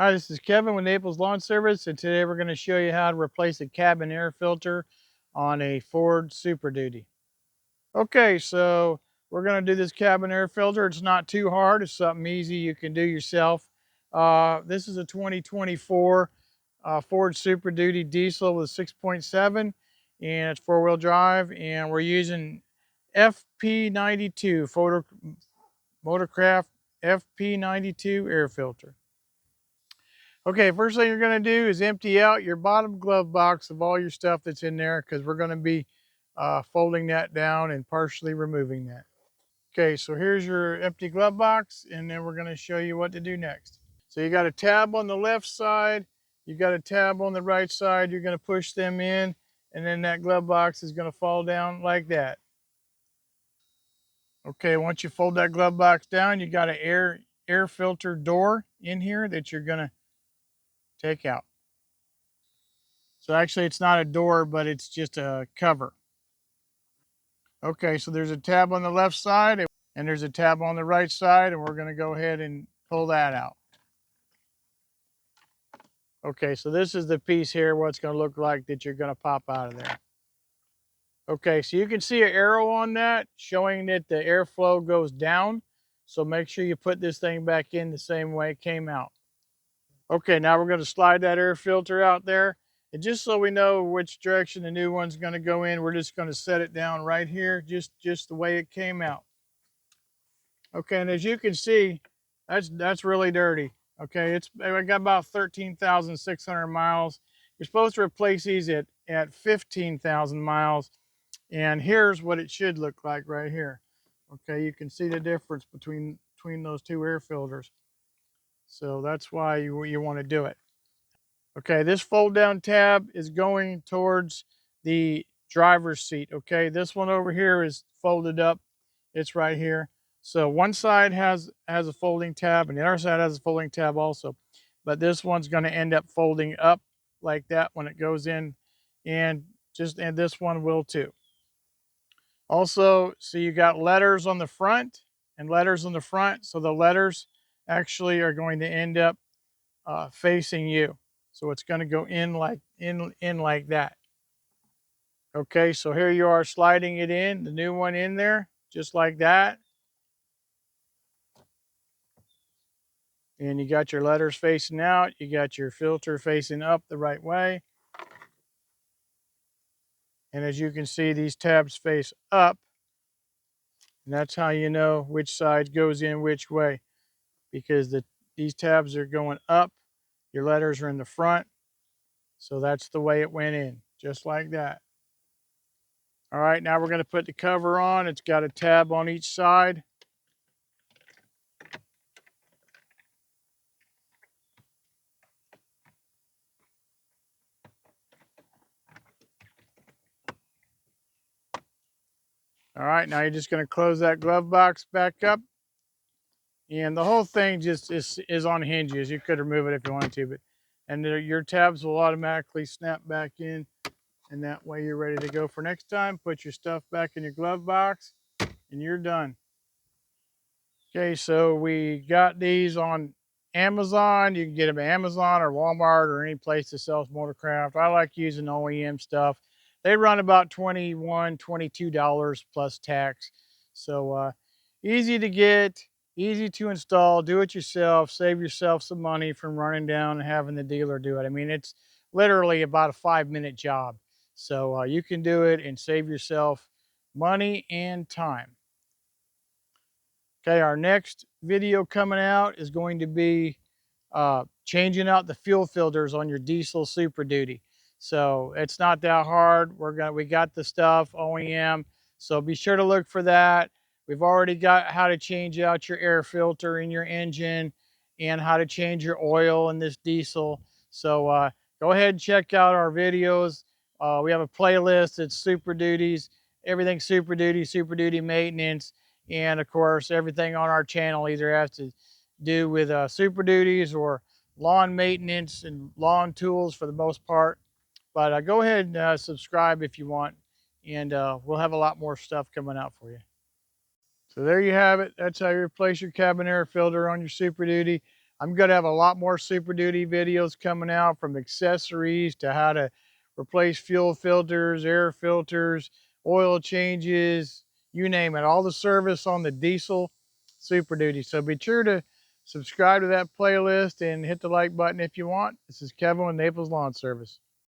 Hi, this is Kevin with Naples Lawn Service, and today we're going to show you how to replace a cabin air filter on a Ford Super Duty. Okay, so we're going to do this cabin air filter. It's not too hard. It's something easy you can do yourself. This is a 2024 Ford Super Duty diesel with 6.7, and it's four-wheel drive, and we're using FP92 Motorcraft FP92 air filter. Okay, first thing you're going to do is empty out your bottom glove box of all your stuff that's in there, because we're going to be folding that down and partially removing that. Okay, so here's your empty glove box, and then we're going to show you what to do next. So you got a tab on the left side, you got a tab on the right side. You're going to push them in, and then that glove box is going to fall down like that. Okay, once you fold that glove box down, you got an air filter door in here that you're going to take out. So actually it's not a door, but it's just a cover. Okay, so there's a tab on the left side and there's a tab on the right side, and we're going to go ahead and pull that out. Okay, so this is the piece here, what it's going to look like that you're going to pop out of there. Okay, so you can see an arrow on that showing that the airflow goes down. So make sure you put this thing back in the same way it came out. Okay, now we're going to slide that air filter out there. And just so we know which direction the new one's going to go in, we're just going to set it down right here, just the way it came out. Okay, and as you can see, that's really dirty. Okay, I got about 13,600 miles. You're supposed to replace these at 15,000 miles. And here's what it should look like right here. Okay, you can see the difference between those two air filters. So that's why you want to do it. Okay, this fold down tab is going towards the driver's seat. Okay, this one over here is folded up. It's right here. So one side has a folding tab, and the other side has a folding tab also. But this one's going to end up folding up like that when it goes in, and this one will too. Also, so you got letters on the front and letters on the front. So the letters actually are going to end up facing you. So it's going to go in like that. Okay, so here you are sliding it in, the new one in there, just like that. And you got your letters facing out. You got your filter facing up the right way. And as you can see, these tabs face up. And that's how you know which side goes in which way, because these tabs are going up. Your letters are in the front. So that's the way it went in, just like that. All right, now we're going to put the cover on. It's got a tab on each side. All right, now you're just going to close that glove box back up. And the whole thing just is on hinges. You could remove it if you wanted to, but your tabs will automatically snap back in, and that way you're ready to go for next time. Put your stuff back in your glove box, and you're done. Okay, so we got these on Amazon. You can get them at Amazon or Walmart or any place that sells Motorcraft. I like using OEM stuff. They run about $21, $22 plus tax. So easy to get, easy to install. Do it yourself. Save yourself some money from running down and having the dealer do it. I mean, it's literally about a 5-minute job. So you can do it and save yourself money and time. Okay, our next video coming out is going to be changing out the fuel filters on your diesel Super Duty. So it's not that hard. We got the stuff OEM. So be sure to look for that. We've already got how to change out your air filter in your engine and how to change your oil in this diesel. So go ahead and check out our videos. We have a playlist. It's Super Duties, everything Super Duty maintenance. And of course, everything on our channel either has to do with Super Duties or lawn maintenance and lawn tools for the most part. But go ahead and subscribe if you want, and we'll have a lot more stuff coming out for you. So there you have it. That's how you replace your cabin air filter on your Super Duty. I'm going to have a lot more Super Duty videos coming out, from accessories to how to replace fuel filters, air filters, oil changes, you name it, all the service on the diesel Super Duty. So be sure to subscribe to that playlist and hit the like button if you want. This is Kevin with Naples Lawn Service.